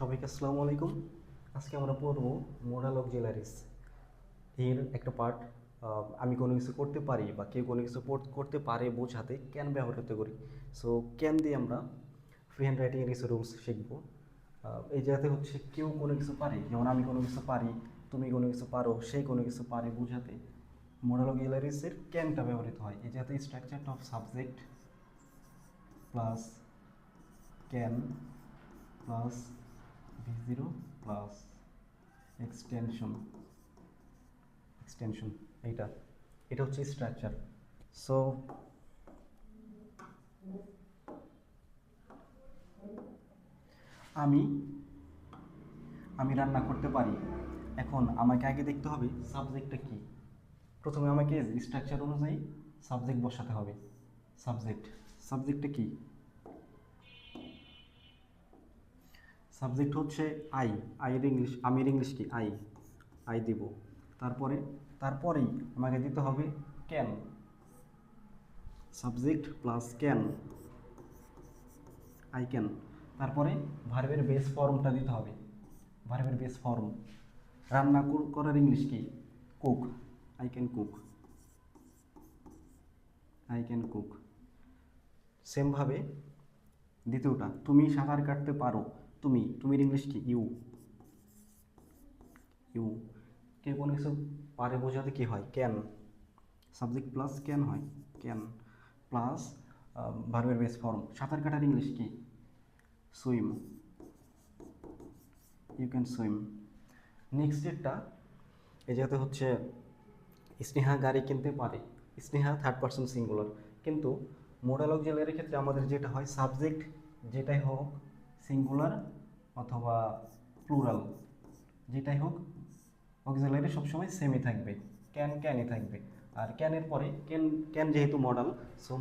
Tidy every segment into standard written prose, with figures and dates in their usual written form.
সবাইকে আসসালামু আলাইকুম। আজকে আমরা পড়ব মোডাল অক্সিলারিজ এর একটা পার্ট। আমি কোনো কিছু করতে পারি বা কেউ কোনো কিছু করতে পারে বোঝাতে ক্যান ব্যবহৃত করি। সো ক্যান দিয়ে আমরা ফ্রি হ্যান্ড রাইটিংয়ের কিছু রুলস শিখব। এই যাতে হচ্ছে কেউ কোনো কিছু পারে, যেমন আমি কোনো কিছু পারি, তুমি কোনো কিছু পারো, সে কোনো কিছু পারে বোঝাতে মোডাল অক্সিলারিজের ক্যানটা ব্যবহৃত হয়। এই যাতে স্ট্রাকচারটা of subject plus can plus v0 plus extension এইটা এটা হচ্ছে স্ট্রাকচার। সো আমি আমি রান্না করতে পারি। এখন আমাকে আগে দেখতে হবে সাবজেক্টটা কি। প্রথমে আমাকে স্ট্রাকচার অনুযায়ী সাবজেক্ট বসাতে হবে। সাবজেক্টটা কি? সাবজেক্ট হচ্ছে আই। আইয়ের ইংলিশ, আমির ইংলিশ কি? আই দিব। তারপরেই আমাকে দিতে হবে can. Subject plus can, I can. তারপরে ভার্বের বেস ফর্মটা দিতে হবে। ভার্বের বেস ফর্ম, রান্না করার ইংলিশ কি? কুক। I can cook. সেমভাবে দ্বিতীয়টা, তুমি সাঁতার কাটতে পারো। তুমির ইংলিশ কি? ইউ। কেউ কোনো কিছু পারে বোঝাতে কি হয়? ক্যান। সাবজেক্ট প্লাস ক্যান হয়, ক্যান প্লাস ভার্বের বেস ফর্ম। সাঁতার কাটার ইংলিশ কি? Swim. You can swim. Next ডেটটা এই জায়গাতে হচ্ছে স্নেহা গাড়ি কিনতে পারে। স্নেহা থার্ড পারসন সিঙ্গুলার, কিন্তু মোডাল অক্সিলারির ক্ষেত্রে আমাদের যেটা হয়, সাবজেক্ট যেটাই হোক সিঙ্গুলার অথবা প্লুরাল, যেটাই হোক অক্সিলারি সবসময় সেমই থাকবে, ক্যানই থাকবে। আর ক্যানের পরে ক্যান যেহেতু মডাল, সো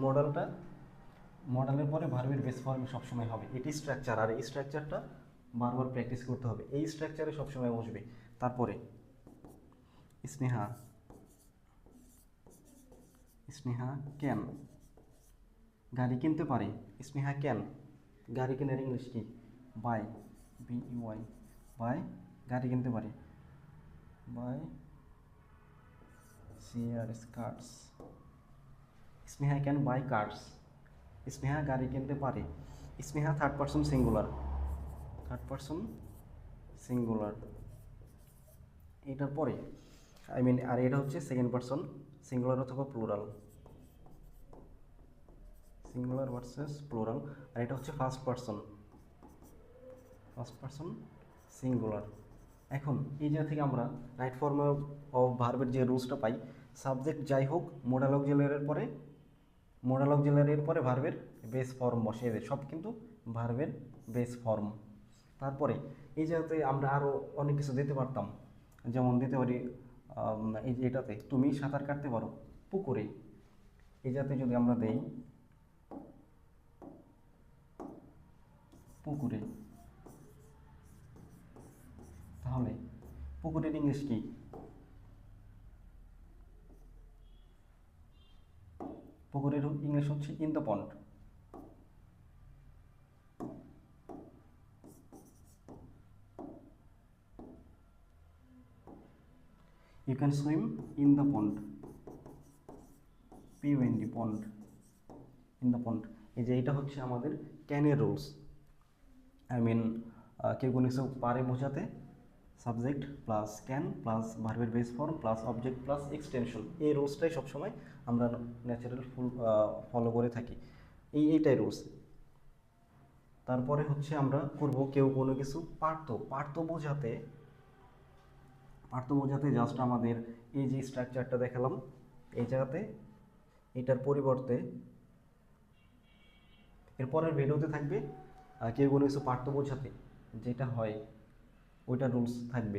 মডালের পরে ভার্বের বেস ফর্ম সবসময় হবে। এটি স্ট্রাকচার, আর এই স্ট্রাকচারটা বারবার প্র্যাকটিস করতে হবে। এই স্ট্রাকচারে সবসময় বসবে। তারপরে স্নেহা ক্যান গাড়ি কিনতে পারে। স্নেহা ক্যান গাড়ি কেনার ইংলিশ কি? বাই। BUY, বাই গাড়ি কিনতে পারে। Buy chair cars. Sneha can buy cars. Sneha গাড়ি কিনতে পারে। Sneha third person singular. এটার পরে আর এটা হচ্ছে সেকেন্ড পারসন সিঙ্গুলার অথবা প্লুরাল, সিঙ্গুলার ভার্সেস প্লুরাল। আর এটা হচ্ছে ফার্স্ট পারসন সিঙ্গুলার। এখন এই জায়গা থেকে আমরা রাইট ফর্ম অফ ভার্বের যে রুলসটা পাই, সাবজেক্ট যাই হোক মোডাল অক্সিলারির পরে ভার্বের বেস ফর্ম বসিয়ে দেয়, সব কিন্তু ভার্বের বেস ফর্ম। তারপরে এই জায়গাতে আমরা আরও অনেক কিছু দিতে পারতাম, যেমন দিতে পারি এই যে এটাতে তুমি সাঁতার কাটতে পারো পুকুরে। এই জায়গাতে যদি আমরা দেই পুকুরে, তাহলে পুকুরের ইংলিশ কি? পুকুরের ইংলিশ হচ্ছে in the pond. You can swim in the pond, POND, pond, in the pond. এই যে এটা হচ্ছে আমাদের ক্যানের রুলস। কেউ কোনো কিছু পারে বোঝাতে সাবজেক্ট প্লাস ক্যান প্লাস ভার্বের base form plus object plus extension, এই রুলসটাই সবসময় আমরা ন্যাচারাল ফলো করে থাকি। এইটাই রুলস। তারপরে হচ্ছে আমরা করব কেউ কোনো কিছু পারতো বোঝাতে জাস্ট আমাদের এই যে স্ট্রাকচারটা দেখালাম, এই জায়গাতে এটার পরিবর্তে এরপরের ভিডিওতে থাকবে কেউ কোনো কিছু পারতো বোঝাতে যেটা হয় ওইটা রুলস থাকবে।